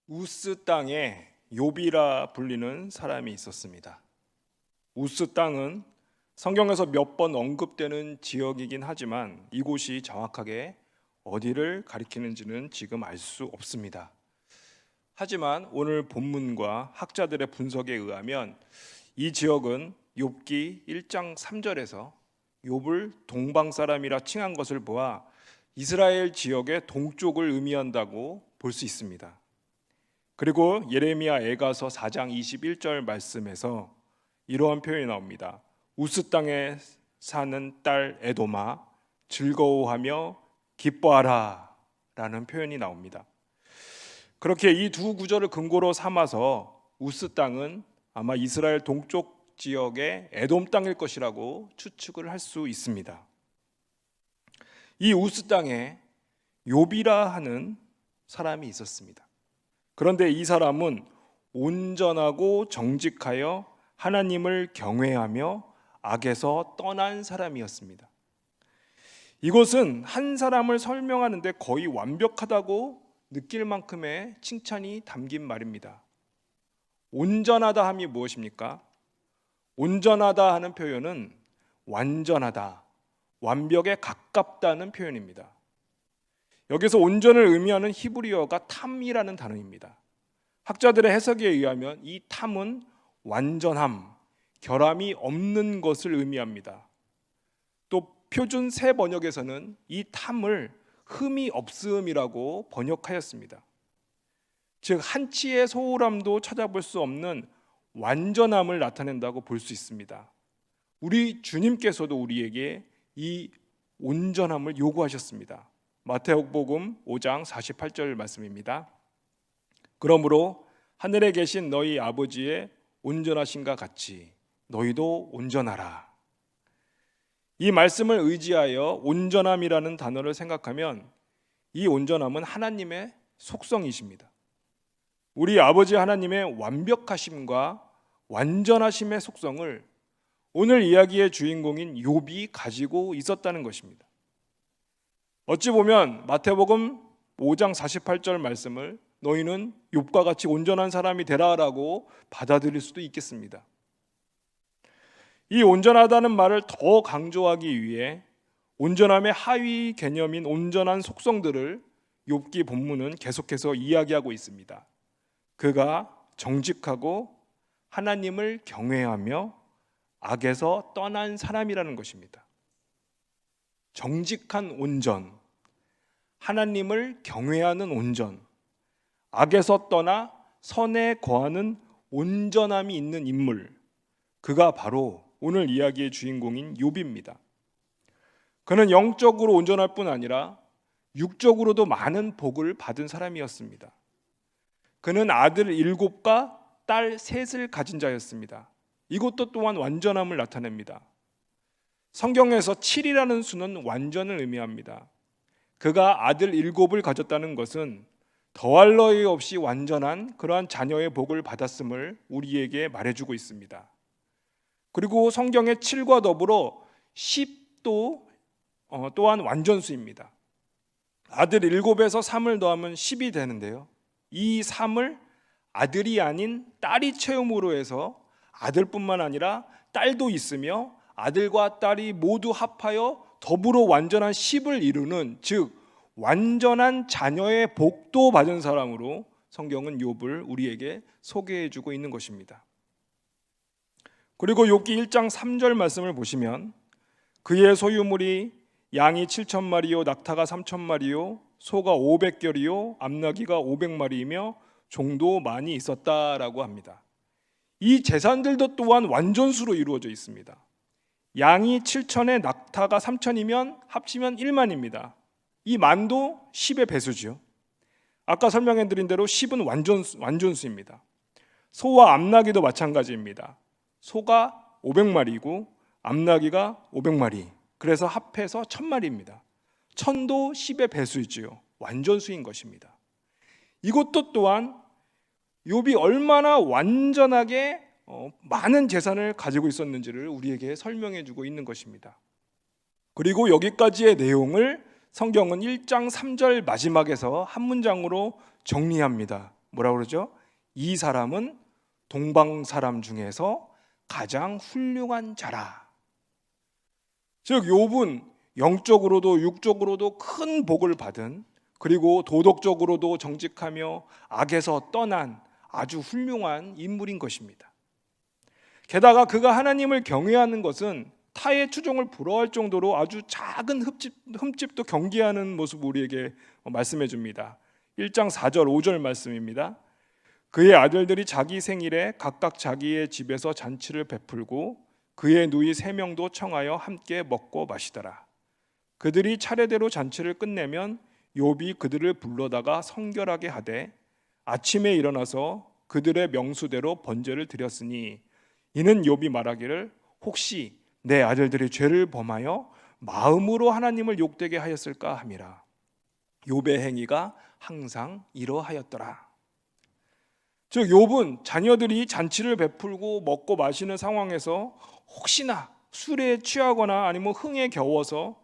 우스 땅에 욥이라 불리는 사람이 있었습니다. 우스 땅은 성경에서 몇 번 언급되는 지역이긴 하지만 이곳이 정확하게 어디를 가리키는지는 지금 알 수 없습니다. 하지만 오늘 본문과 학자들의 분석에 의하면 이 지역은 욥기 1장 3절에서 욥을 동방 사람이라 칭한 것을 보아 이스라엘 지역의 동쪽을 의미한다고 볼 수 있습니다. 그리고 예레미야 애가서 4장 21절 말씀에서 이러한 표현이 나옵니다. 우스 땅에 사는 딸 에돔아 즐거워하며 기뻐하라 라는 표현이 나옵니다. 그렇게 이 두 구절을 근거로 삼아서 우스 땅은 아마 이스라엘 동쪽 지역의 에돔 땅일 것이라고 추측을 할 수 있습니다. 이 우스 땅에 욥이라 하는 사람이 있었습니다. 그런데 이 사람은 온전하고 정직하여 하나님을 경외하며 악에서 떠난 사람이었습니다. 이것은 한 사람을 설명하는데 거의 완벽하다고 느낄 만큼의 칭찬이 담긴 말입니다. 온전하다 함이 무엇입니까? 온전하다 하는 표현은 완전하다, 완벽에 가깝다는 표현입니다. 여기서 온전을 의미하는 히브리어가 탐이라는 단어입니다. 학자들의 해석에 의하면 이 탐은 완전함, 결함이 없는 것을 의미합니다. 또 표준 새 번역에서는 이 탐을 흠이 없음이라고 번역하였습니다. 즉 한치의 소홀함도 찾아볼 수 없는 완전함을 나타낸다고 볼 수 있습니다. 우리 주님께서도 우리에게 이 온전함을 요구하셨습니다. 마태복음 5장 48절 말씀입니다. 그러므로 하늘에 계신 너희 아버지의 온전하신가 같이 너희도 온전하라. 이 말씀을 의지하여 온전함이라는 단어를 생각하면 이 온전함은 하나님의 속성이십니다. 우리 아버지 하나님의 완벽하심과 완전하심의 속성을 오늘 이야기의 주인공인 욥이 가지고 있었다는 것입니다. 어찌 보면 마태복음 5장 48절 말씀을 너희는 욥과 같이 온전한 사람이 되라라고 받아들일 수도 있겠습니다. 이 온전하다는 말을 더 강조하기 위해 온전함의 하위 개념인 온전한 속성들을 욥기 본문은 계속해서 이야기하고 있습니다. 그가 정직하고 하나님을 경외하며 악에서 떠난 사람이라는 것입니다. 정직한 온전, 하나님을 경외하는 온전, 악에서 떠나 선에 거하는 온전함이 있는 인물, 그가 바로 오늘 이야기의 주인공인 욥입니다. 그는 영적으로 온전할 뿐 아니라 육적으로도 많은 복을 받은 사람이었습니다. 그는 아들 7과 딸 3을 가진 자였습니다. 이것도 또한 완전함을 나타냅니다. 성경에서 7이라는 수는 완전을 의미합니다. 그가 아들 7을 가졌다는 것은 더할 나위 없이 완전한 그러한 자녀의 복을 받았음을 우리에게 말해주고 있습니다. 그리고 성경의 7과 더불어 10도 또한 완전수입니다. 아들 7에서 3을 더하면 10이 되는데요, 이 3을 아들이 아닌 딸이 채움으로 해서 아들뿐만 아니라 딸도 있으며 아들과 딸이 모두 합하여 더불어 완전한 10을 이루는, 즉 완전한 자녀의 복도 받은 사람으로 성경은 욥을 우리에게 소개해주고 있는 것입니다. 그리고 욥기 1장 3절 말씀을 보시면 그의 소유물이 양이 7,000마리요 낙타가 3,000마리요 소가 500결이요 암나귀가 500마리이며 종도 많이 있었다라고 합니다. 이 재산들도 또한 완전수로 이루어져 있습니다. 양이 7,000에 낙타가 3,000이면 합치면 1만입니다. 이 만도 10의 배수죠. 아까 설명해드린 대로 10은 완전수입니다. 소와 암나귀도 마찬가지입니다. 소가 500마리이고 암나귀가 500마리, 그래서 합해서 1000마리입니다. 1000도 10의 배수이지요. 완전수인 것입니다. 이것도 또한 욥이 얼마나 완전하게 많은 재산을 가지고 있었는지를 우리에게 설명해주고 있는 것입니다. 그리고 여기까지의 내용을 성경은 1장 3절 마지막에서 한 문장으로 정리합니다. 뭐라고 그러죠? 이 사람은 동방 사람 중에서 가장 훌륭한 자라. 즉 욥은 영적으로도 육적으로도 큰 복을 받은, 그리고 도덕적으로도 정직하며 악에서 떠난 아주 훌륭한 인물인 것입니다. 게다가 그가 하나님을 경외하는 것은 타의 추종을 부러워할 정도로 아주 작은 흠집도 경계하는 모습을 우리에게 말씀해 줍니다. 1장 4절 5절 말씀입니다. 그의 아들들이 자기 생일에 각각 자기의 집에서 잔치를 베풀고 그의 누이 3명도 청하여 함께 먹고 마시더라. 그들이 차례대로 잔치를 끝내면 욥이 그들을 불러다가 성결하게 하되 아침에 일어나서 그들의 명수대로 번제를 드렸으니 이는 욥이 말하기를 혹시 내 아들들이 죄를 범하여 마음으로 하나님을 욕되게 하였을까 함이라. 욥의 행위가 항상 이러하였더라. 즉 욥은 자녀들이 잔치를 베풀고 먹고 마시는 상황에서 혹시나 술에 취하거나 아니면 흥에 겨워서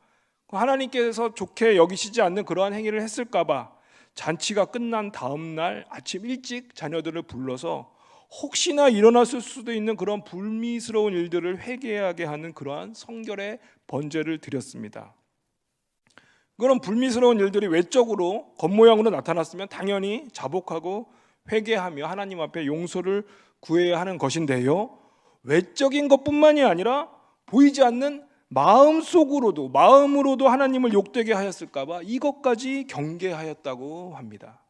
하나님께서 좋게 여기시지 않는 그러한 행위를 했을까 봐 잔치가 끝난 다음 날 아침 일찍 자녀들을 불러서 혹시나 일어났을 수도 있는 그런 불미스러운 일들을 회개하게 하는 그러한 성결의 번제를 드렸습니다. 그런 불미스러운 일들이 외적으로 겉모양으로 나타났으면 당연히 자복하고 회개하며 하나님 앞에 용서를 구해야 하는 것인데요, 외적인 것뿐만이 아니라 보이지 않는 마음으로도 하나님을 욕되게 하였을까 봐 이것까지 경계하였다고 합니다.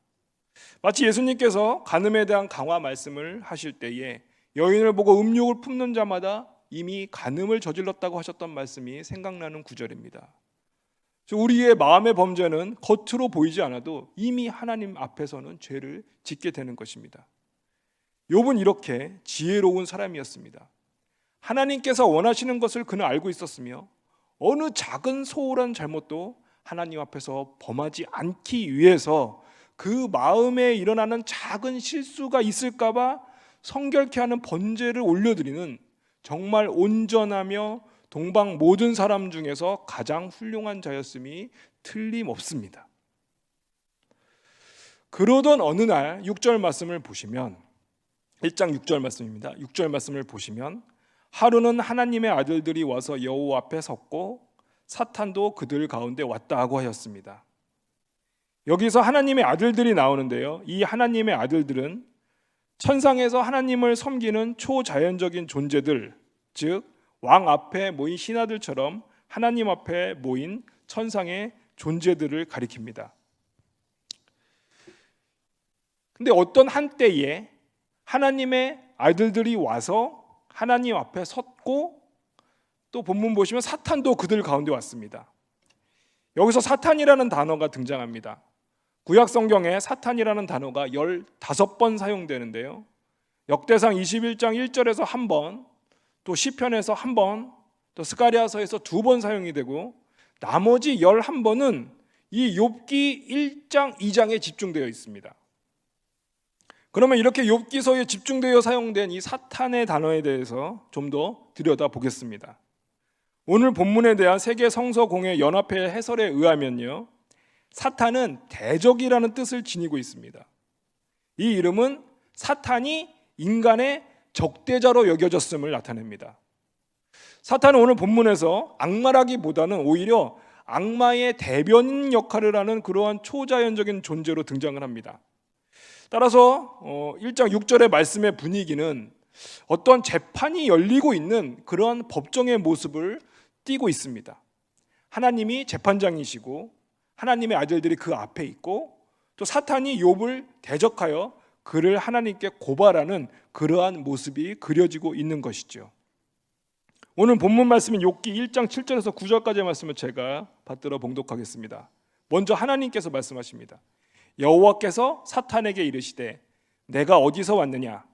마치 예수님께서 간음에 대한 강화 말씀을 하실 때에 여인을 보고 음욕을 품는 자마다 이미 간음을 저질렀다고 하셨던 말씀이 생각나는 구절입니다. 우리의 마음의 범죄는 겉으로 보이지 않아도 이미 하나님 앞에서는 죄를 짓게 되는 것입니다. 욥은 이렇게 지혜로운 사람이었습니다. 하나님께서 원하시는 것을 그는 알고 있었으며 어느 작은 소홀한 잘못도 하나님 앞에서 범하지 않기 위해서 그 마음에 일어나는 작은 실수가 있을까 봐 성결케 하는 번제를 올려드리는 정말 온전하며 동방 모든 사람 중에서 가장 훌륭한 자였음이 틀림없습니다. 그러던 어느 날 6절 말씀을 보시면 1장 6절 말씀입니다. 6절 말씀을 보시면 하루는 하나님의 아들들이 와서 여호와 앞에 섰고 사탄도 그들 가운데 왔다 하고 하였습니다. 여기서 하나님의 아들들이 나오는데요, 이 하나님의 아들들은 천상에서 하나님을 섬기는 초자연적인 존재들, 즉 왕 앞에 모인 신하들처럼 하나님 앞에 모인 천상의 존재들을 가리킵니다. 근데 어떤 한때에 하나님의 아들들이 와서 하나님 앞에 섰고 또 본문 보시면 사탄도 그들 가운데 왔습니다. 여기서 사탄이라는 단어가 등장합니다. 구약 성경에 사탄이라는 단어가 15번 사용되는데요, 역대상 21장 1절에서 한 번, 또 시편에서 한 번, 또 스가랴서에서 2번 사용이 되고 나머지 11번은 이 욥기 1장 2장에 집중되어 있습니다. 그러면 이렇게 욥기서에 집중되어 사용된 이 사탄의 단어에 대해서 좀 더 들여다보겠습니다. 오늘 본문에 대한 세계 성서공회 연합회 해설에 의하면요, 사탄은 대적이라는 뜻을 지니고 있습니다. 이 이름은 사탄이 인간의 적대자로 여겨졌음을 나타냅니다. 사탄은 오늘 본문에서 악마라기보다는 오히려 악마의 대변인 역할을 하는 그러한 초자연적인 존재로 등장을 합니다. 따라서 1장 6절의 말씀의 분위기는 어떤 재판이 열리고 있는 그러한 법정의 모습을 띠고 있습니다. 하나님이 재판장이시고 하나님의 아들들이 그 앞에 있고 또 사탄이 욥을 대적하여 그를 하나님께 고발하는 그러한 모습이 그려지고 있는 것이죠. 오늘 본문 말씀인 욥기 1장 7절에서 9절까지의 말씀을 제가 받들어 봉독하겠습니다. 먼저 하나님께서 말씀하십니다. 여호와께서 사탄에게 이르시되 내가 어디서 왔느냐?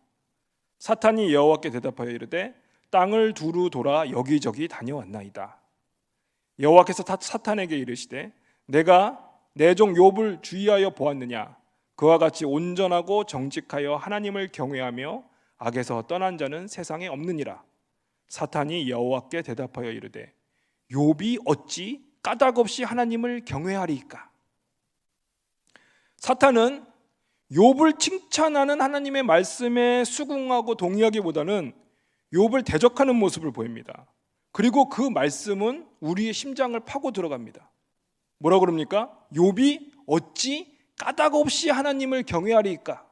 사탄이 여호와께 대답하여 이르되 땅을 두루 돌아 여기저기 다녀왔나이다. 여호와께서 사탄에게 이르시되 내가 내 종 욥을 주의하여 보았느냐? 그와 같이 온전하고 정직하여 하나님을 경외하며 악에서 떠난 자는 세상에 없느니라. 사탄이 여호와께 대답하여 이르되 욥이 어찌 까닭없이 하나님을 경외하리이까? 사탄은 욥을 칭찬하는 하나님의 말씀에 수긍하고 동의하기보다는 욥을 대적하는 모습을 보입니다. 그리고 그 말씀은 우리의 심장을 파고 들어갑니다. 뭐라 그럽니까? 욥이 어찌 까닭 없이 하나님을 경외하리까?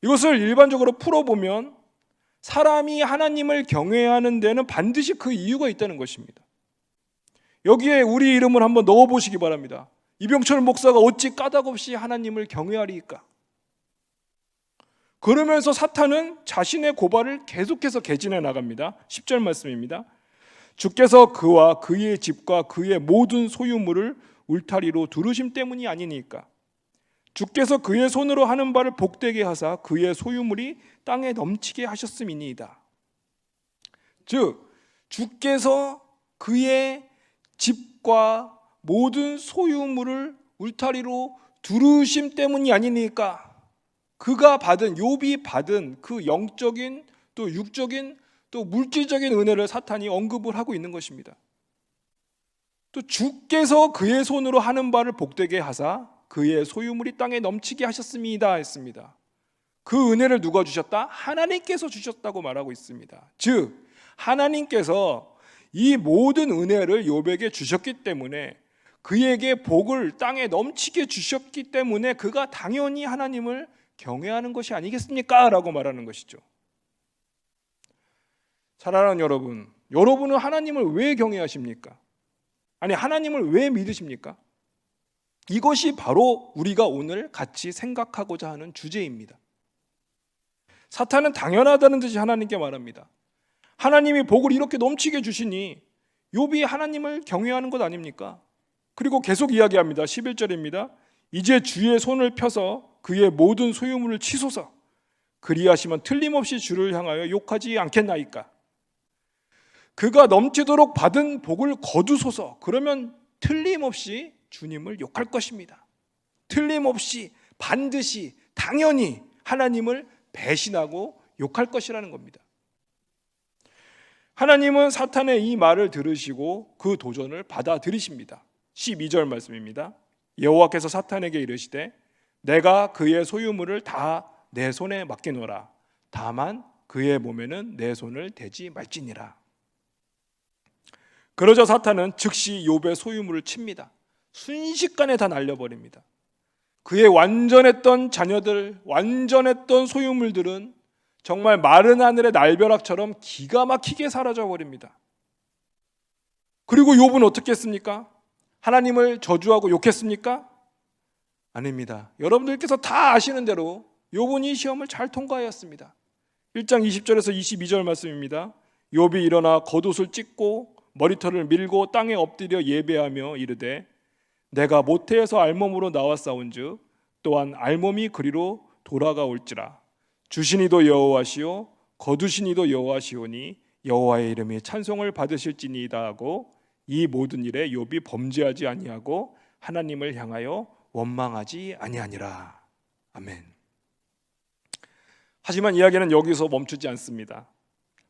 이것을 일반적으로 풀어보면 사람이 하나님을 경외하는 데는 반드시 그 이유가 있다는 것입니다. 여기에 우리 이름을 한번 넣어보시기 바랍니다. 이병철 목사가 어찌 까닭 없이 하나님을 경외하리까? 그러면서 사탄은 자신의 고발을 계속해서 개진해 나갑니다. 10절 말씀입니다. 주께서 그와 그의 집과 그의 모든 소유물을 울타리로 두르심 때문이 아니니까. 주께서 그의 손으로 하는 바를 복되게 하사 그의 소유물이 땅에 넘치게 하셨음이니이다. 즉 주께서 그의 집과 모든 소유물을 울타리로 두르심 때문이 아니니까 그가 받은, 욥이 받은 그 영적인 또 육적인 또 물질적인 은혜를 사탄이 언급을 하고 있는 것입니다. 또 주께서 그의 손으로 하는 바를 복되게 하사 그의 소유물이 땅에 넘치게 하셨습니다 했습니다. 그 은혜를 누가 주셨다? 하나님께서 주셨다고 말하고 있습니다. 즉 하나님께서 이 모든 은혜를 욥에게 주셨기 때문에, 그에게 복을 땅에 넘치게 주셨기 때문에 그가 당연히 하나님을 경외하는 것이 아니겠습니까? 라고 말하는 것이죠. 사랑하는 여러분, 여러분은 하나님을 왜 경외하십니까? 아니, 하나님을 왜 믿으십니까? 이것이 바로 우리가 오늘 같이 생각하고자 하는 주제입니다. 사탄은 당연하다는 듯이 하나님께 말합니다. 하나님이 복을 이렇게 넘치게 주시니 욥이 하나님을 경외하는 것 아닙니까? 그리고 계속 이야기합니다. 11절입니다. 이제 주의 손을 펴서 그의 모든 소유물을 치소서. 그리하시면 틀림없이 주를 향하여 욕하지 않겠나이까? 그가 넘치도록 받은 복을 거두소서. 그러면 틀림없이 주님을 욕할 것입니다. 틀림없이, 반드시, 당연히 하나님을 배신하고 욕할 것이라는 겁니다. 하나님은 사탄의 이 말을 들으시고 그 도전을 받아들이십니다. 12절 말씀입니다. 여호와께서 사탄에게 이르시되 내가 그의 소유물을 다 내 손에 맡기노라. 다만 그의 몸에는 내 손을 대지 말지니라. 그러자 사탄은 즉시 욥의 소유물을 칩니다. 순식간에 다 날려버립니다. 그의 완전했던 자녀들, 완전했던 소유물들은 정말 마른 하늘의 날벼락처럼 기가 막히게 사라져버립니다. 그리고 욥은 어떻게 했습니까? 하나님을 저주하고 욕했습니까? 아닙니다. 여러분들께서 다 아시는 대로 욥은 이 시험을 잘 통과하였습니다. 1장 20절에서 22절 말씀입니다. 욥이 일어나 겉옷을 찢고 머리털을 밀고 땅에 엎드려 예배하며 이르되 내가 모태에서 알몸으로 나왔사온즉 또한 알몸이 그리로 돌아가올지라. 주시니도 여호와시오 거두시니도 여호와시오니 여호와의 이름이 찬송을 받으실지니이다 하고 이 모든 일에 욥이 범죄하지 아니하고 하나님을 향하여 원망하지 아니하니라. 아멘. 하지만 이야기는 여기서 멈추지 않습니다.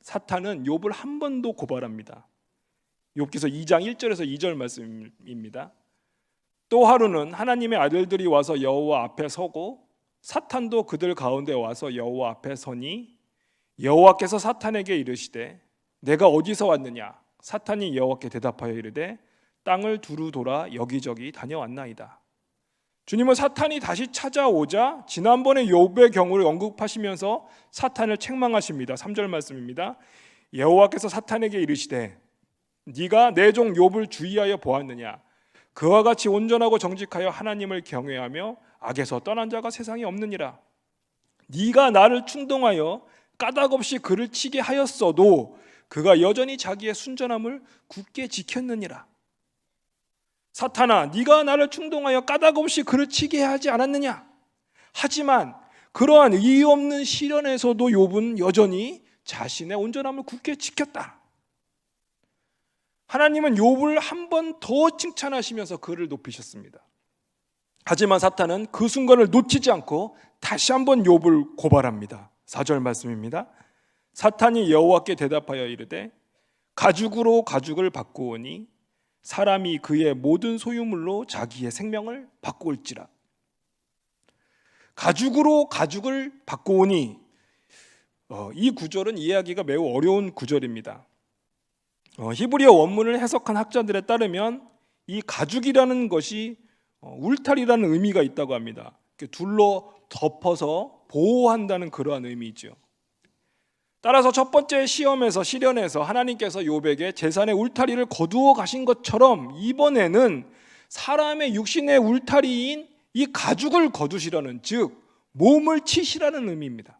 사탄은 욥을 한 번 더 고발합니다. 욥기서 2장 1절에서 2절 말씀입니다. 또 하루는 하나님의 아들들이 와서 여호와 앞에 서고 사탄도 그들 가운데 와서 여호와 앞에 서니 여호와께서 사탄에게 이르시되 내가 어디서 왔느냐? 사탄이 여호와께 대답하여 이르되 땅을 두루 돌아 여기저기 다녀왔나이다. 주님은 사탄이 다시 찾아오자 지난번에 욥의 경우를 언급하시면서 사탄을 책망하십니다. 3절 말씀입니다. 여호와께서 사탄에게 이르시되 네가 내 종 욥을 주의하여 보았느냐? 그와 같이 온전하고 정직하여 하나님을 경외하며 악에서 떠난 자가 세상에 없느니라. 네가 나를 충동하여 까닭없이 그를 치게 하였어도 그가 여전히 자기의 순전함을 굳게 지켰느니라. 사탄아, 네가 나를 충동하여 까닭없이 그를 치게 하지 않았느냐? 하지만 그러한 이유 없는 시련에서도 욥은 여전히 자신의 온전함을 굳게 지켰다. 하나님은 욥을 한 번 더 칭찬하시면서 그를 높이셨습니다. 하지만 사탄은 그 순간을 놓치지 않고 다시 한번 욥을 고발합니다. 4절 말씀입니다. 사탄이 여호와께 대답하여 이르되 가죽으로 가죽을 바꾸오니 사람이 그의 모든 소유물로 자기의 생명을 바꾸올지라. 가죽으로 가죽을 바꾸오니, 이 구절은 이해하기가 매우 어려운 구절입니다. 히브리어 원문을 해석한 학자들에 따르면 이 가죽이라는 것이 울타리라는 의미가 있다고 합니다. 둘러 덮어서 보호한다는 그러한 의미죠. 따라서 첫 번째 시련에서 하나님께서 욥에게 재산의 울타리를 거두어 가신 것처럼 이번에는 사람의 육신의 울타리인 이 가죽을 거두시라는, 즉 몸을 치시라는 의미입니다.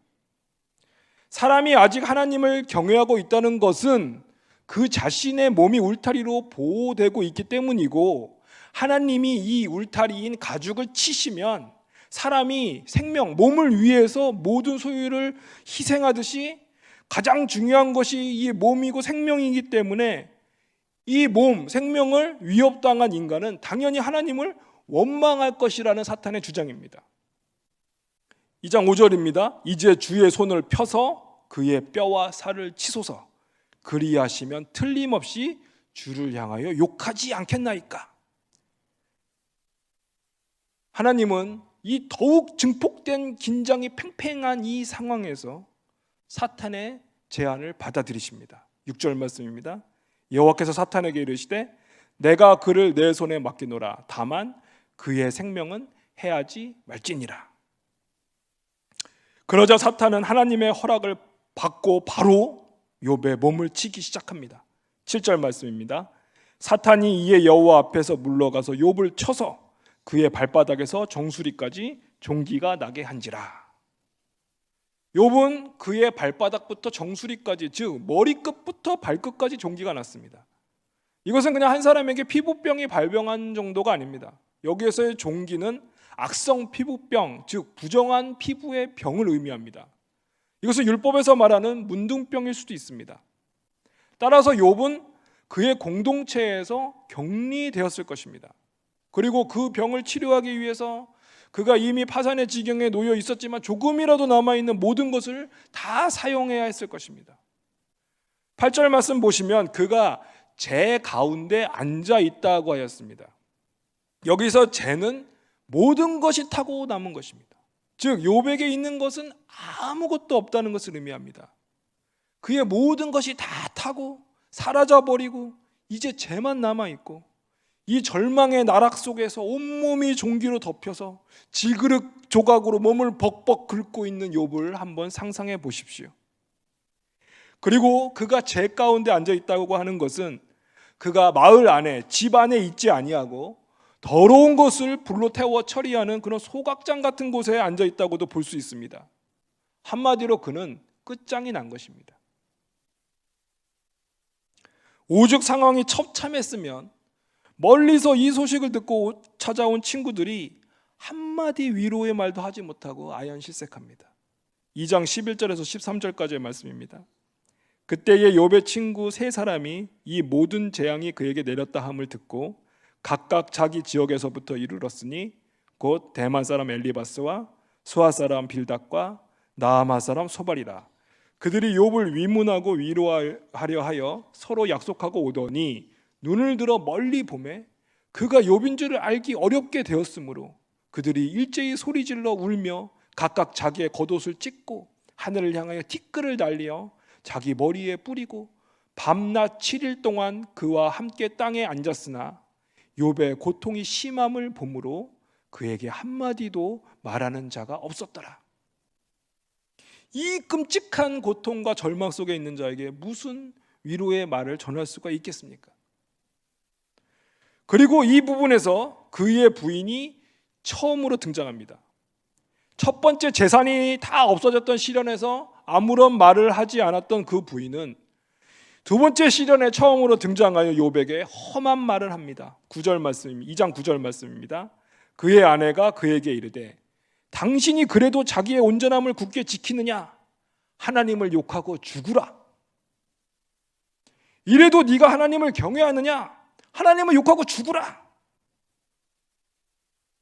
사람이 아직 하나님을 경외하고 있다는 것은 그 자신의 몸이 울타리로 보호되고 있기 때문이고, 하나님이 이 울타리인 가죽을 치시면 사람이 생명, 몸을 위해서 모든 소유를 희생하듯이 가장 중요한 것이 이 몸이고 생명이기 때문에 이 몸, 생명을 위협당한 인간은 당연히 하나님을 원망할 것이라는 사탄의 주장입니다. 2장 5절입니다. 이제 주의 손을 펴서 그의 뼈와 살을 치소서. 그리하시면 틀림없이 주를 향하여 욕하지 않겠나이까. 하나님은 이 더욱 증폭된 긴장이 팽팽한 이 상황에서 사탄의 제안을 받아들이십니다. 6절 말씀입니다. 여호와께서 사탄에게 이르시되 내가 그를 내 손에 맡기노라. 다만 그의 생명은 해하지 말지니라. 그러자 사탄은 하나님의 허락을 받고 바로 욥의 몸을 치기 시작합니다. 7절 말씀입니다. 사탄이 이에 여호와 앞에서 물러가서 욥을 쳐서 그의 발바닥에서 정수리까지 종기가 나게 한지라. 욥은 그의 발바닥부터 정수리까지, 즉 머리끝부터 발끝까지 종기가 났습니다. 이것은 그냥 한 사람에게 피부병이 발병한 정도가 아닙니다. 여기에서의 종기는 악성 피부병, 즉 부정한 피부의 병을 의미합니다. 이것은 율법에서 말하는 문둥병일 수도 있습니다. 따라서 욥은 그의 공동체에서 격리되었을 것입니다. 그리고 그 병을 치료하기 위해서 그가 이미 파산의 지경에 놓여 있었지만 조금이라도 남아있는 모든 것을 다 사용해야 했을 것입니다. 8절 말씀 보시면 그가 재 가운데 앉아 있다고 하였습니다. 여기서 재는 모든 것이 타고 남은 것입니다. 즉 욥에게 있는 것은 아무것도 없다는 것을 의미합니다. 그의 모든 것이 다 타고 사라져버리고 이제 재만 남아있고, 이 절망의 나락 속에서 온몸이 종기로 덮여서 질그릇 조각으로 몸을 벅벅 긁고 있는 욥을 한번 상상해 보십시오. 그리고 그가 재 가운데 앉아 있다고 하는 것은 그가 마을 안에, 집 안에 있지 아니하고 더러운 것을 불로 태워 처리하는 그런 소각장 같은 곳에 앉아 있다고도 볼 수 있습니다. 한마디로 그는 끝장이 난 것입니다. 오죽 상황이 처참했으면 멀리서 이 소식을 듣고 찾아온 친구들이 한마디 위로의 말도 하지 못하고 아연실색합니다. 2장 11절에서 13절까지의 말씀입니다. 그때의 욥의 친구 세 사람이 이 모든 재앙이 그에게 내렸다 함을 듣고 각각 자기 지역에서부터 이르렀으니 곧 대만 사람 엘리바스와 수아 사람 빌닷과 나아마 사람 소발이라. 그들이 욥을 위문하고 위로하려 하여 서로 약속하고 오더니 눈을 들어 멀리 보매 그가 욥인 줄을 알기 어렵게 되었으므로 그들이 일제히 소리질러 울며 각각 자기의 겉옷을 찢고 하늘을 향하여 티끌을 날리어 자기 머리에 뿌리고 밤낮 7일 동안 그와 함께 땅에 앉았으나 욥의 고통이 심함을 보므로 그에게 한마디도 말하는 자가 없었더라. 이 끔찍한 고통과 절망 속에 있는 자에게 무슨 위로의 말을 전할 수가 있겠습니까? 그리고 이 부분에서 그의 부인이 처음으로 등장합니다. 첫 번째 재산이 다 없어졌던 시련에서 아무런 말을 하지 않았던 그 부인은 두 번째 시련에 처음으로 등장하여 욥에게 험한 말을 합니다. 9절 말씀, 2장 9절 말씀입니다. 그의 아내가 그에게 이르되 당신이 그래도 자기의 온전함을 굳게 지키느냐? 하나님을 욕하고 죽으라. 이래도 네가 하나님을 경외하느냐? 하나님을 욕하고 죽으라.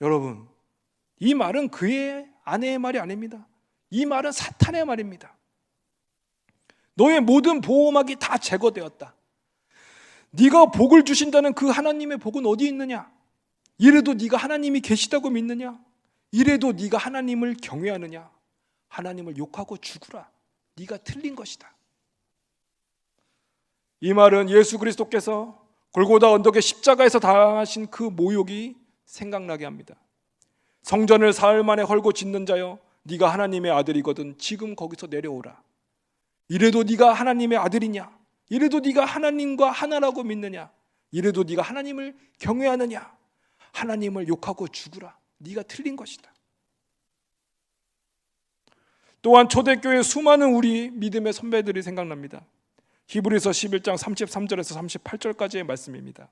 여러분, 이 말은 그의 아내의 말이 아닙니다. 이 말은 사탄의 말입니다. 너의 모든 보호막이 다 제거되었다. 네가 복을 주신다는 그 하나님의 복은 어디 있느냐? 이래도 네가 하나님이 계시다고 믿느냐? 이래도 네가 하나님을 경외하느냐? 하나님을 욕하고 죽으라. 네가 틀린 것이다. 이 말은 예수 그리스도께서 골고다 언덕의 십자가에서 당하신 그 모욕이 생각나게 합니다. 성전을 사흘 만에 헐고 짓는 자여, 네가 하나님의 아들이거든 지금 거기서 내려오라. 이래도 네가 하나님의 아들이냐? 이래도 네가 하나님과 하나라고 믿느냐? 이래도 네가 하나님을 경외하느냐? 하나님을 욕하고 죽으라. 네가 틀린 것이다. 또한 초대교회 수많은 우리 믿음의 선배들이 생각납니다. 히브리서 11장 33절에서 38절까지의 말씀입니다.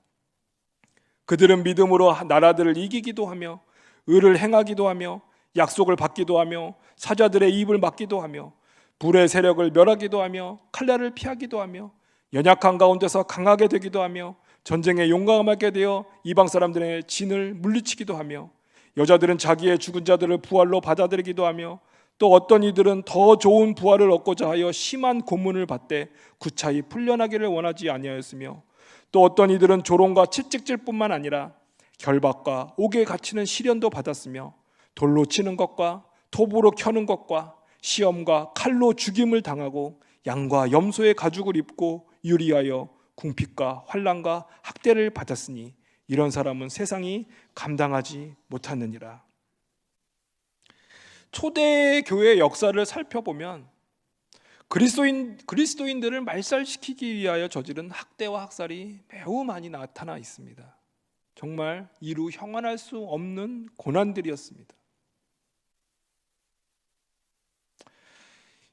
그들은 믿음으로 나라들을 이기기도 하며 의를 행하기도 하며 약속을 받기도 하며 사자들의 입을 막기도 하며 불의 세력을 멸하기도 하며 칼날을 피하기도 하며 연약한 가운데서 강하게 되기도 하며 전쟁에 용감하게 되어 이방 사람들의 진을 물리치기도 하며 여자들은 자기의 죽은 자들을 부활로 받아들이기도 하며 또 어떤 이들은 더 좋은 부활을 얻고자 하여 심한 고문을 받되 구차히 풀려나기를 원하지 아니하였으며 또 어떤 이들은 조롱과 채찍질뿐만 아니라 결박과 옥에 갇히는 시련도 받았으며 돌로 치는 것과 톱으로 켜는 것과 시험과 칼로 죽임을 당하고 양과 염소의 가죽을 입고 유리하여 궁핍과 환난과 학대를 받았으니 이런 사람은 세상이 감당하지 못하느니라. 초대 교회의 역사를 살펴보면 그리스도인들을 말살시키기 위하여 저지른 학대와 학살이 매우 많이 나타나 있습니다. 정말 이루 형언할 수 없는 고난들이었습니다.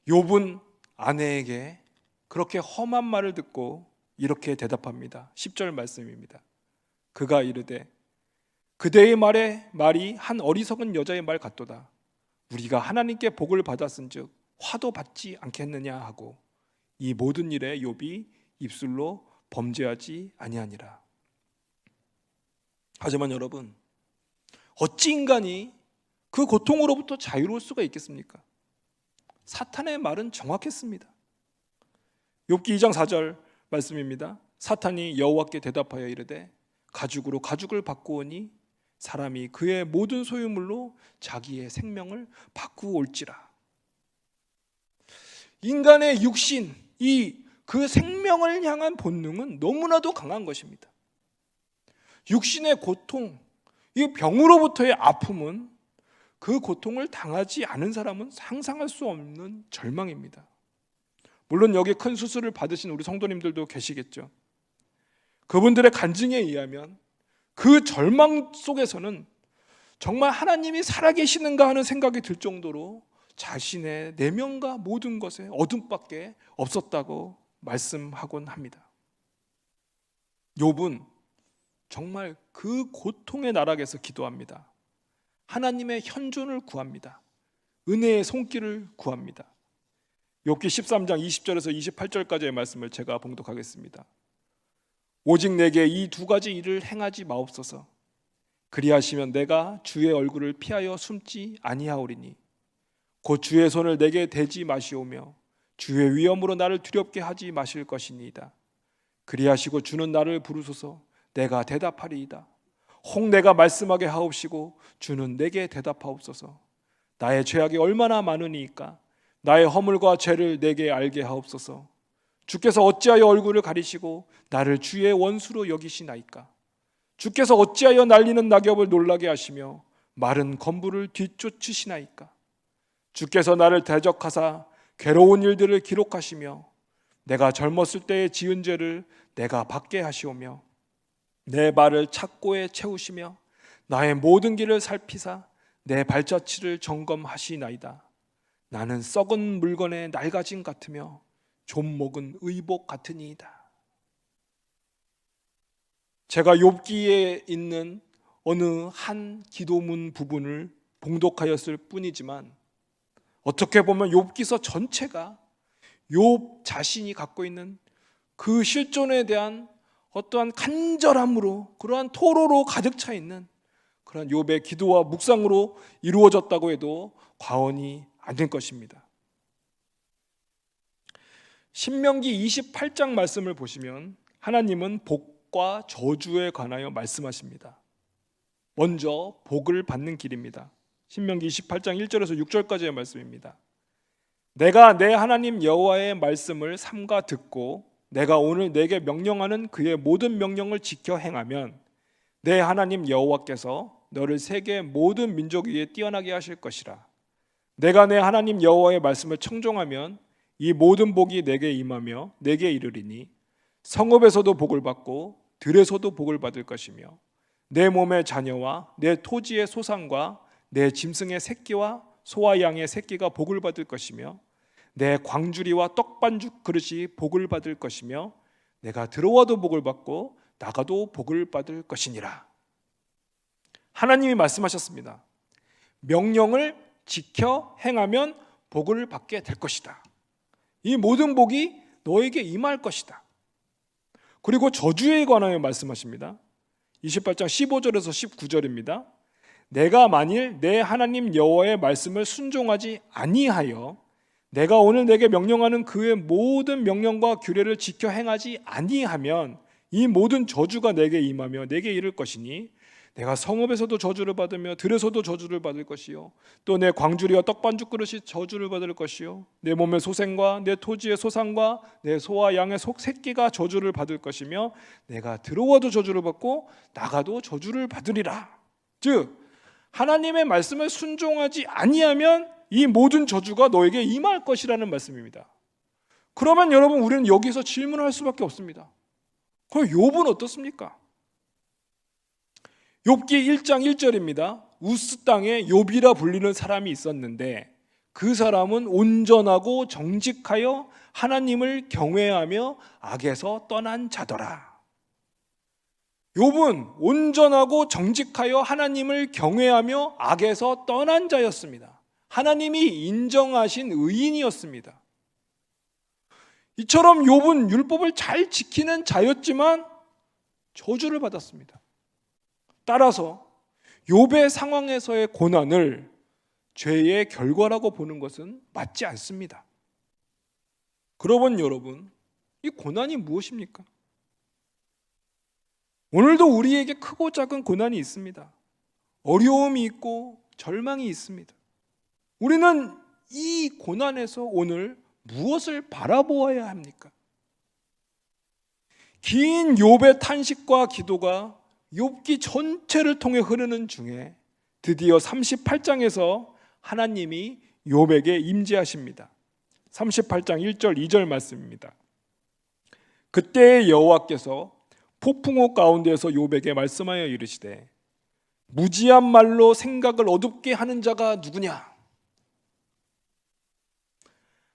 욥은 아내에게 그렇게 험한 말을 듣고 이렇게 대답합니다. 10절 말씀입니다. 그가 이르되 그대의 말이 한 어리석은 여자의 말 같도다. 우리가 하나님께 복을 받았은즉 화도 받지 않겠느냐 하고 이 모든 일에 욥이 입술로 범죄하지 아니하니라. 하지만 여러분, 어찌 인간이 그 고통으로부터 자유로울 수가 있겠습니까? 사탄의 말은 정확했습니다. 욥기 2장 4절 말씀입니다. 사탄이 여호와께 대답하여 이르되 가죽으로 가죽을 바꾸오니 사람이 그의 모든 소유물로 자기의 생명을 바꾸올지라. 인간의 육신, 그 생명을 향한 본능은 너무나도 강한 것입니다. 육신의 고통, 이 병으로부터의 아픔은 그 고통을 당하지 않은 사람은 상상할 수 없는 절망입니다. 물론 여기 큰 수술을 받으신 우리 성도님들도 계시겠죠. 그분들의 간증에 의하면 그 절망 속에서는 정말 하나님이 살아계시는가 하는 생각이 들 정도로 자신의 내면과 모든 것에 어둠밖에 없었다고 말씀하곤 합니다. 욥은 정말 그 고통의 나락에서 기도합니다. 하나님의 현존을 구합니다. 은혜의 손길을 구합니다. 욥기 13장 20절에서 28절까지의 말씀을 제가 봉독하겠습니다. 오직 내게 이 두 가지 일을 행하지 마옵소서. 그리하시면 내가 주의 얼굴을 피하여 숨지 아니하오리니 곧 주의 손을 내게 대지 마시오며 주의 위엄으로 나를 두렵게 하지 마실 것이니이다. 그리하시고 주는 나를 부르소서. 내가 대답하리이다. 혹 내가 말씀하게 하옵시고 주는 내게 대답하옵소서. 나의 죄악이 얼마나 많으니까 나의 허물과 죄를 내게 알게 하옵소서. 주께서 어찌하여 얼굴을 가리시고 나를 주의 원수로 여기시나이까? 주께서 어찌하여 날리는 낙엽을 놀라게 하시며 마른 건부를 뒤쫓으시나이까? 주께서 나를 대적하사 괴로운 일들을 기록하시며 내가 젊었을 때의 지은 죄를 내가 받게 하시오며 내 발을 착고에 채우시며 나의 모든 길을 살피사 내 발자취를 점검하시나이다. 나는 썩은 물건의 낡아짐 같으며 좀 먹은 의복 같으니이다. 제가 욥기에 있는 어느 한 기도문 부분을 봉독하였을 뿐이지만 어떻게 보면 욥기서 전체가 욥 자신이 갖고 있는 그 실존에 대한 어떠한 간절함으로, 그러한 토로로 가득 차 있는 그런 욥의 기도와 묵상으로 이루어졌다고 해도 과언이 안 될 것입니다. 신명기 28장 말씀을 보시면 하나님은 복과 저주에 관하여 말씀하십니다. 먼저 복을 받는 길입니다. 신명기 28장 1절에서 6절까지의 말씀입니다. 내가 내 하나님 여호와의 말씀을 삼가 듣고 내가 오늘 내게 명령하는 그의 모든 명령을 지켜 행하면 내 하나님 여호와께서 너를 세계 모든 민족 위에 뛰어나게 하실 것이라. 내가 내 하나님 여호와의 말씀을 청종하면 이 모든 복이 내게 임하며 내게 이르리니 성읍에서도 복을 받고 들에서도 복을 받을 것이며 내 몸의 자녀와 내 토지의 소산과 내 짐승의 새끼와 소와 양의 새끼가 복을 받을 것이며 내 광주리와 떡반죽 그릇이 복을 받을 것이며 내가 들어와도 복을 받고 나가도 복을 받을 것이니라. 하나님이 말씀하셨습니다. 명령을 지켜 행하면 복을 받게 될 것이다. 이 모든 복이 너에게 임할 것이다. 그리고 저주에 관하여 말씀하십니다. 28장 15절에서 19절입니다. 내가 만일 내 하나님 여호와의 말씀을 순종하지 아니하여 내가 오늘 내게 명령하는 그의 모든 명령과 규례를 지켜 행하지 아니하면 이 모든 저주가 내게 임하며 내게 이를 것이니 내가 성읍에서도 저주를 받으며 들에서도 저주를 받을 것이요 또 내 광주리와 떡반죽 그릇이 저주를 받을 것이요 내 몸의 소생과 내 토지의 소산과 내 소와 양의 새끼가 저주를 받을 것이며 내가 들어와도 저주를 받고 나가도 저주를 받으리라. 즉 하나님의 말씀을 순종하지 아니하면 이 모든 저주가 너에게 임할 것이라는 말씀입니다. 그러면 여러분 우리는 여기서 질문을 할 수밖에 없습니다. 그럼 욥은 어떻습니까? 욥기 1장 1절입니다. 우스 땅에 욥이라 불리는 사람이 있었는데 그 사람은 온전하고 정직하여 하나님을 경외하며 악에서 떠난 자더라. 욥은 온전하고 정직하여 하나님을 경외하며 악에서 떠난 자였습니다. 하나님이 인정하신 의인이었습니다. 이처럼 욥은 율법을 잘 지키는 자였지만 저주를 받았습니다. 따라서 욥의 상황에서의 고난을 죄의 결과라고 보는 것은 맞지 않습니다. 그러면 여러분, 이 고난이 무엇입니까? 오늘도 우리에게 크고 작은 고난이 있습니다. 어려움이 있고 절망이 있습니다. 우리는 이 고난에서 오늘 무엇을 바라보아야 합니까? 긴 욥의 탄식과 기도가 욥기 전체를 통해 흐르는 중에 드디어 38장에서 하나님이 욥에게 임재하십니다. 38장 1절 2절 말씀입니다. 그때 여호와께서 폭풍우 가운데에서 욥에게 말씀하여 이르시되 무지한 말로 생각을 어둡게 하는 자가 누구냐?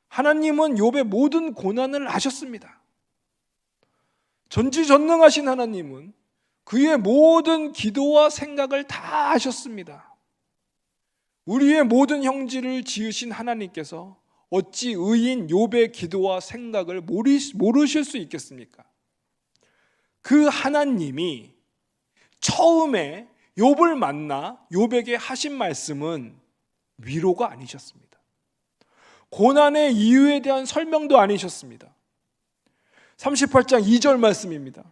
하나님은 욥의 모든 고난을 아셨습니다. 전지전능하신 하나님은 그의 모든 기도와 생각을 다 아셨습니다. 우리의 모든 형질을 지으신 하나님께서 어찌 의인 욥의 기도와 생각을 모르실 수 있겠습니까? 그 하나님이 처음에 욥을 만나 욥에게 하신 말씀은 위로가 아니셨습니다. 고난의 이유에 대한 설명도 아니셨습니다. 38장 2절 말씀입니다.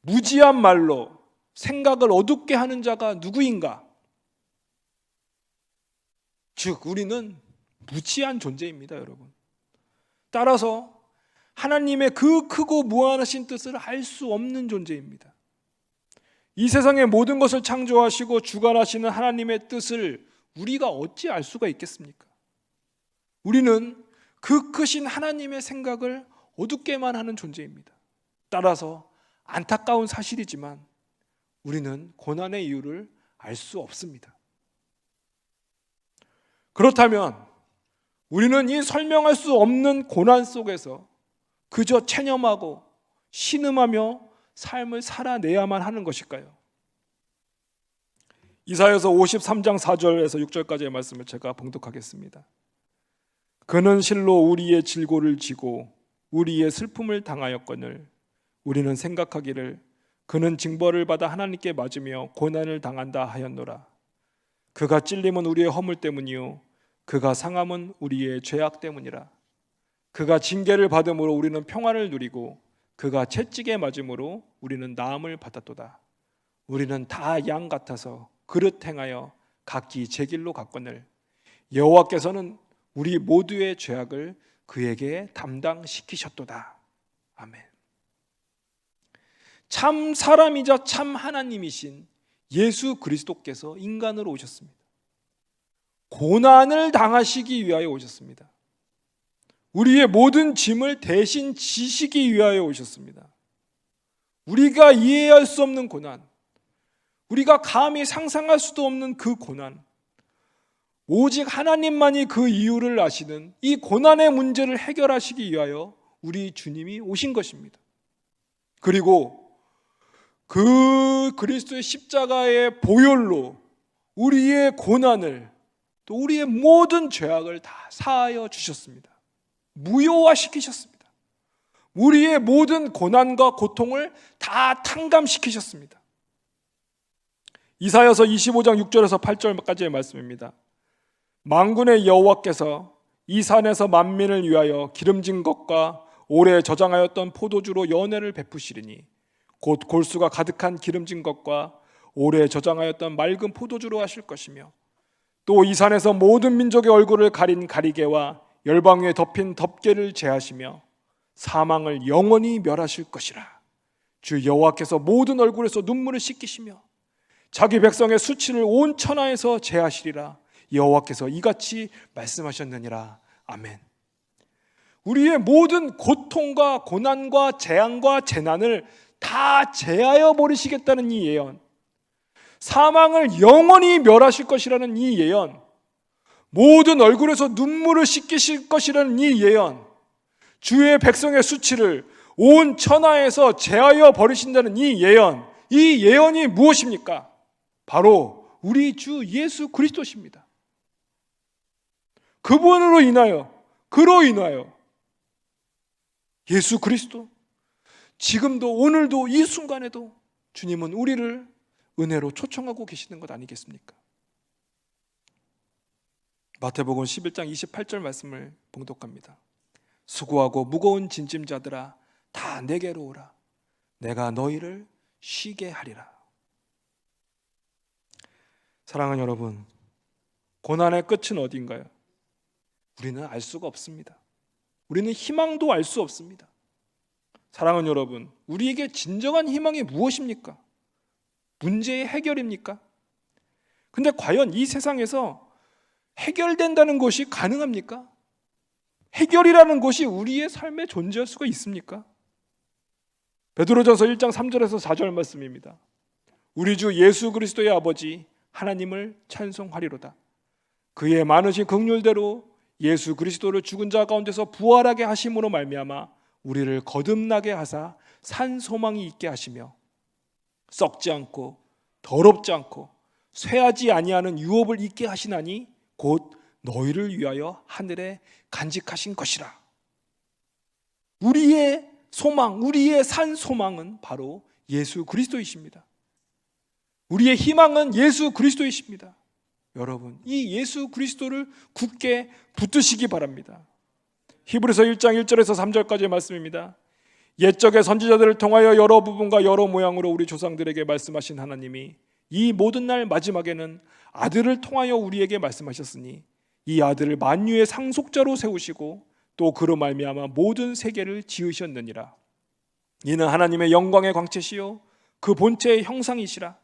무지한 말로 생각을 어둡게 하는 자가 누구인가? 즉 우리는 무지한 존재입니다, 여러분. 따라서 하나님의 그 크고 무한하신 뜻을 알 수 없는 존재입니다. 이 세상의 모든 것을 창조하시고 주관하시는 하나님의 뜻을 우리가 어찌 알 수가 있겠습니까? 우리는 그 크신 하나님의 생각을 어둡게만 하는 존재입니다. 따라서 안타까운 사실이지만 우리는 고난의 이유를 알 수 없습니다. 그렇다면 우리는 이 설명할 수 없는 고난 속에서 그저 체념하고 신음하며 삶을 살아내야만 하는 것일까요? 이사야서 53장 4절에서 6절까지의 말씀을 제가 봉독하겠습니다. 그는 실로 우리의 질고를 지고 우리의 슬픔을 당하였거늘 우리는 생각하기를 그는 징벌을 받아 하나님께 맞으며 고난을 당한다 하였노라. 그가 찔림은 우리의 허물 때문이요 그가 상함은 우리의 죄악 때문이라. 그가 징계를 받음으로 우리는 평안을 누리고 그가 채찍에 맞음으로 우리는 나음을 받았도다. 우리는 다 양 같아서 그릇 행하여 각기 제 길로 갔거늘 여호와께서는 우리 모두의 죄악을 그에게 담당시키셨도다. 아멘. 참 사람이자 참 하나님이신 예수 그리스도께서 인간으로 오셨습니다. 고난을 당하시기 위하여 오셨습니다. 우리의 모든 짐을 대신 지시기 위하여 오셨습니다. 우리가 이해할 수 없는 고난, 우리가 감히 상상할 수도 없는 그 고난, 오직 하나님만이 그 이유를 아시는 이 고난의 문제를 해결하시기 위하여 우리 주님이 오신 것입니다. 그리고 그 그리스도의 십자가의 보혈로 우리의 고난을 또 우리의 모든 죄악을 다 사하여 주셨습니다. 무효화시키셨습니다. 우리의 모든 고난과 고통을 다 탕감시키셨습니다. 이사야서 25장 6절에서 8절까지의 말씀입니다. 만군의 여호와께서 이 산에서 만민을 위하여 기름진 것과 오래 저장하였던 포도주로 연회를 베푸시리니 곧 골수가 가득한 기름진 것과 오래 저장하였던 맑은 포도주로 하실 것이며 또 이 산에서 모든 민족의 얼굴을 가린 가리개와 열방 위에 덮인 덮개를 제하시며 사망을 영원히 멸하실 것이라. 주 여호와께서 모든 얼굴에서 눈물을 씻기시며 자기 백성의 수치를 온 천하에서 제하시리라. 여호와께서 이같이 말씀하셨느니라. 아멘. 우리의 모든 고통과 고난과 재앙과 재난을 다 제하여 버리시겠다는 이 예언, 사망을 영원히 멸하실 것이라는 이 예언, 모든 얼굴에서 눈물을 씻기실 것이라는 이 예언, 주의 백성의 수치를 온 천하에서 제하여 버리신다는 이 예언이 무엇입니까? 바로 우리 주 예수 그리스도십니다. 그분으로 인하여, 그로 인하여 예수 그리스도, 지금도 오늘도 이 순간에도 주님은 우리를 은혜로 초청하고 계시는 것 아니겠습니까? 마태복음 11장 28절 말씀을 봉독합니다. 수고하고 무거운 짐짐자들아 다 내게로 오라. 내가 너희를 쉬게 하리라. 사랑하는 여러분, 고난의 끝은 어딘가요? 우리는 알 수가 없습니다. 우리는 희망도 알 수 없습니다. 사랑하는 여러분, 우리에게 진정한 희망이 무엇입니까? 문제의 해결입니까? 근데 과연 이 세상에서 해결된다는 것이 가능합니까? 해결이라는 것이 우리의 삶에 존재할 수가 있습니까? 베드로전서 1장 3절에서 4절 말씀입니다. 우리 주 예수 그리스도의 아버지 하나님을 찬송하리로다. 그의 많으신 긍휼대로 예수 그리스도를 죽은 자 가운데서 부활하게 하심으로 말미암아 우리를 거듭나게 하사 산 소망이 있게 하시며 썩지 않고 더럽지 않고 쇠하지 아니하는 유업을 있게 하시나니 곧 너희를 위하여 하늘에 간직하신 것이라. 우리의 소망, 우리의 산 소망은 바로 예수 그리스도이십니다. 우리의 희망은 예수 그리스도이십니다. 여러분, 이 예수 그리스도를 굳게 붙드시기 바랍니다. 히브리서 1장 1절에서 3절까지의 말씀입니다. 옛적의 선지자들을 통하여 여러 부분과 여러 모양으로 우리 조상들에게 말씀하신 하나님이 이 모든 날 마지막에는 아들을 통하여 우리에게 말씀하셨으니 이 아들을 만유의 상속자로 세우시고 또 그로 말미암아 모든 세계를 지으셨느니라. 이는 하나님의 영광의 광채시요 그 본체의 형상이시라.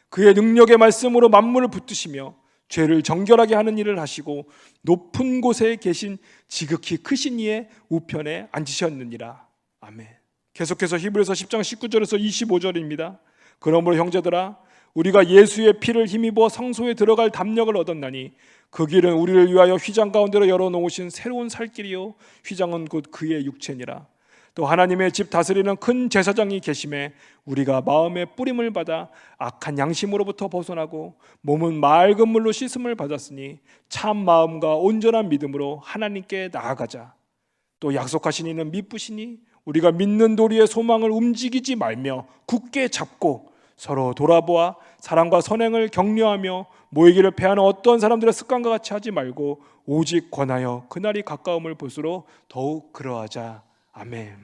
그의 능력의 말씀으로 만물을 붙드시며 죄를 정결하게 하는 일을 하시고 높은 곳에 계신 지극히 크신 이의 우편에 앉으셨느니라. 아멘. 계속해서 히브리서 10장 19절에서 25절입니다. 그러므로 형제들아 우리가 예수의 피를 힘입어 성소에 들어갈 담력을 얻었나니 그 길은 우리를 위하여 휘장 가운데로 열어놓으신 새로운 살 길이요 휘장은 곧 그의 육체니라. 또 하나님의 집 다스리는 큰 제사장이 계심에 우리가 마음의 뿌림을 받아 악한 양심으로부터 벗어나고 몸은 맑은 물로 씻음을 받았으니 참 마음과 온전한 믿음으로 하나님께 나아가자. 또 약속하신 이는 미쁘시니 우리가 믿는 도리의 소망을 움직이지 말며 굳게 잡고 서로 돌아보아 사랑과 선행을 격려하며 모이기를 패하는 어떤 사람들의 습관과 같이 하지 말고 오직 권하여 그날이 가까움을 볼수록 더욱 그러하자. 아멘.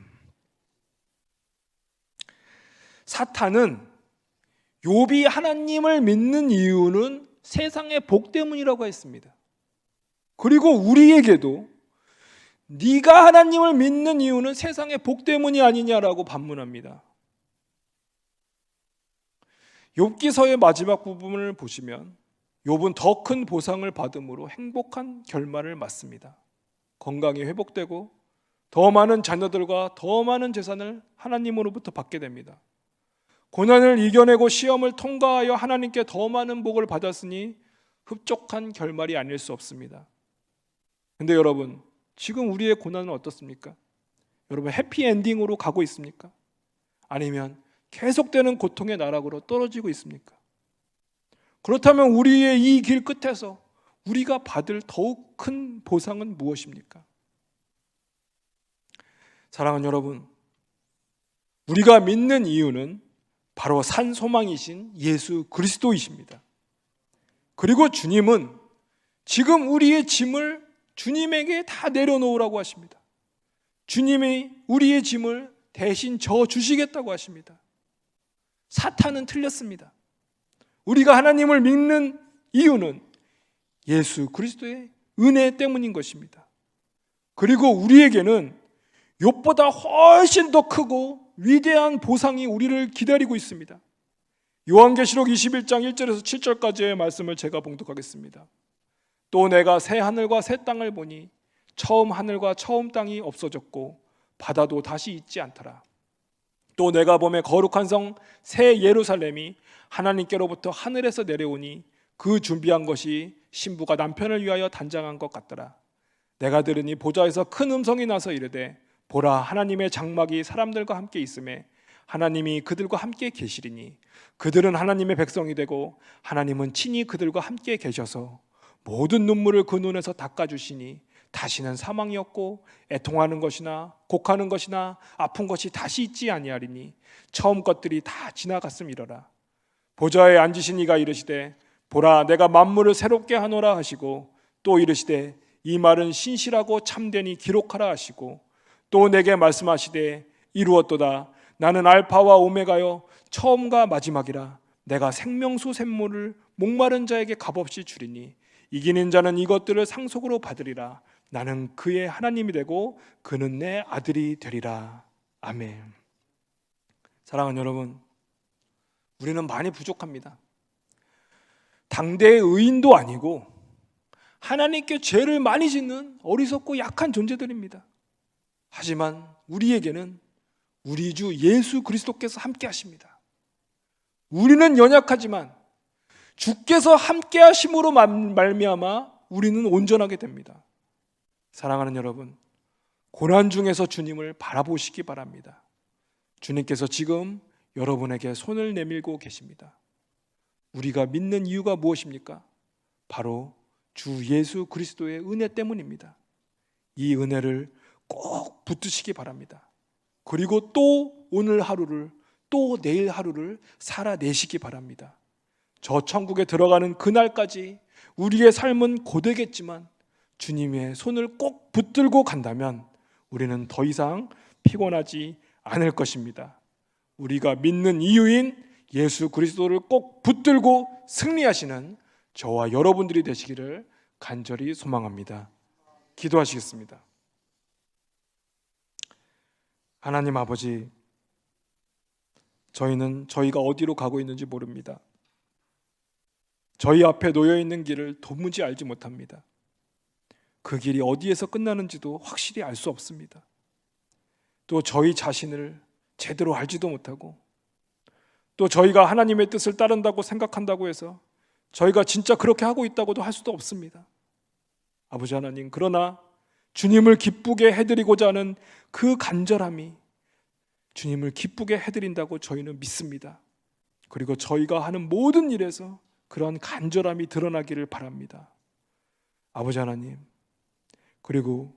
사탄은 욥이 하나님을 믿는 이유는 세상의 복 때문이라고 했습니다. 그리고 우리에게도 네가 하나님을 믿는 이유는 세상의 복 때문이 아니냐라고 반문합니다. 욥기서의 마지막 부분을 보시면 욥은 더 큰 보상을 받음으로 행복한 결말을 맞습니다. 건강이 회복되고 더 많은 자녀들과 더 많은 재산을 하나님으로부터 받게 됩니다. 고난을 이겨내고 시험을 통과하여 하나님께 더 많은 복을 받았으니 흡족한 결말이 아닐 수 없습니다. 근데 여러분, 지금 우리의 고난은 어떻습니까? 여러분, 해피엔딩으로 가고 있습니까? 아니면 계속되는 고통의 나락으로 떨어지고 있습니까? 그렇다면 우리의 이 길 끝에서 우리가 받을 더욱 큰 보상은 무엇입니까? 사랑하는 여러분, 우리가 믿는 이유는 바로 산 소망이신 예수 그리스도이십니다. 그리고 주님은 지금 우리의 짐을 주님에게 다 내려놓으라고 하십니다. 주님이 우리의 짐을 대신 져 주시겠다고 하십니다. 사탄은 틀렸습니다. 우리가 하나님을 믿는 이유는 예수 그리스도의 은혜 때문인 것입니다. 그리고 우리에게는 욥보다 훨씬 더 크고 위대한 보상이 우리를 기다리고 있습니다. 요한계시록 21장 1절에서 7절까지의 말씀을 제가 봉독하겠습니다. 또 내가 새 하늘과 새 땅을 보니 처음 하늘과 처음 땅이 없어졌고 바다도 다시 있지 않더라. 또 내가 보매 거룩한 성 새 예루살렘이 하나님께로부터 하늘에서 내려오니 그 준비한 것이 신부가 남편을 위하여 단장한 것 같더라. 내가 들으니 보좌에서 큰 음성이 나서 이르되 보라, 하나님의 장막이 사람들과 함께 있음에 하나님이 그들과 함께 계시리니 그들은 하나님의 백성이 되고 하나님은 친히 그들과 함께 계셔서 모든 눈물을 그 눈에서 닦아주시니 다시는 사망이 없고 애통하는 것이나 곡하는 것이나 아픈 것이 다시 있지 아니하리니 처음 것들이 다 지나갔음이러라. 보좌에 앉으신 이가 이르시되 보라, 내가 만물을 새롭게 하노라 하시고 또 이르시되 이 말은 신실하고 참되니 기록하라 하시고 또 내게 말씀하시되 이루었도다. 나는 알파와 오메가요 처음과 마지막이라. 내가 생명수 샘물을 목마른 자에게 값없이 주리니 이기는 자는 이것들을 상속으로 받으리라. 나는 그의 하나님이 되고 그는 내 아들이 되리라. 아멘. 사랑하는 여러분, 우리는 많이 부족합니다. 당대의 의인도 아니고 하나님께 죄를 많이 짓는 어리석고 약한 존재들입니다. 하지만 우리에게는 우리 주 예수 그리스도께서 함께 하십니다. 우리는 연약하지만 주께서 함께 하심으로 말미암아 우리는 온전하게 됩니다. 사랑하는 여러분, 고난 중에서 주님을 바라보시기 바랍니다. 주님께서 지금 여러분에게 손을 내밀고 계십니다. 우리가 믿는 이유가 무엇입니까? 바로 주 예수 그리스도의 은혜 때문입니다. 이 은혜를 꼭 붙드시기 바랍니다. 그리고 또 오늘 하루를, 또 내일 하루를 살아내시기 바랍니다. 저 천국에 들어가는 그날까지 우리의 삶은 고되겠지만 주님의 손을 꼭 붙들고 간다면 우리는 더 이상 피곤하지 않을 것입니다. 우리가 믿는 이유인 예수 그리스도를 꼭 붙들고 승리하시는 저와 여러분들이 되시기를 간절히 소망합니다. 기도하시겠습니다. 하나님 아버지, 저희는 저희가 어디로 가고 있는지 모릅니다. 저희 앞에 놓여 있는 길을 도무지 알지 못합니다. 그 길이 어디에서 끝나는지도 확실히 알 수 없습니다. 또 저희 자신을 제대로 알지도 못하고 또 저희가 하나님의 뜻을 따른다고 생각한다고 해서 저희가 진짜 그렇게 하고 있다고도 할 수도 없습니다. 아버지 하나님, 그러나 주님을 기쁘게 해드리고자 하는 그 간절함이 주님을 기쁘게 해드린다고 저희는 믿습니다. 그리고 저희가 하는 모든 일에서 그런 간절함이 드러나기를 바랍니다. 아버지 하나님, 그리고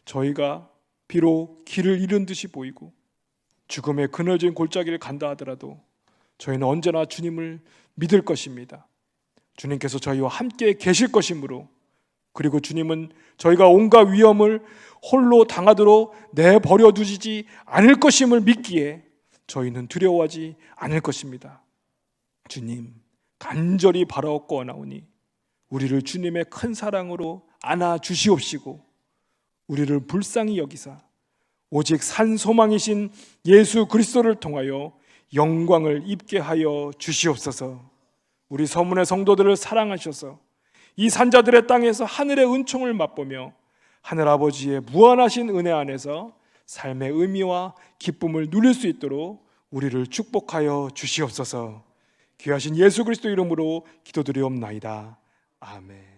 저희가 비록 길을 잃은 듯이 보이고 죽음의 그늘진 골짜기를 간다 하더라도 저희는 언제나 주님을 믿을 것입니다. 주님께서 저희와 함께 계실 것이므로, 그리고 주님은 저희가 온갖 위험을 홀로 당하도록 내버려 두시지 않을 것임을 믿기에 저희는 두려워하지 않을 것입니다. 주님, 간절히 바라옵고 원하오니 우리를 주님의 큰 사랑으로 안아 주시옵시고 우리를 불쌍히 여기사 오직 산 소망이신 예수 그리스도를 통하여 영광을 입게 하여 주시옵소서. 우리 서문의 성도들을 사랑하셔서 이 산자들의 땅에서 하늘의 은총을 맛보며 하늘아버지의 무한하신 은혜 안에서 삶의 의미와 기쁨을 누릴 수 있도록 우리를 축복하여 주시옵소서. 귀하신 예수 그리스도 이름으로 기도드리옵나이다. 아멘.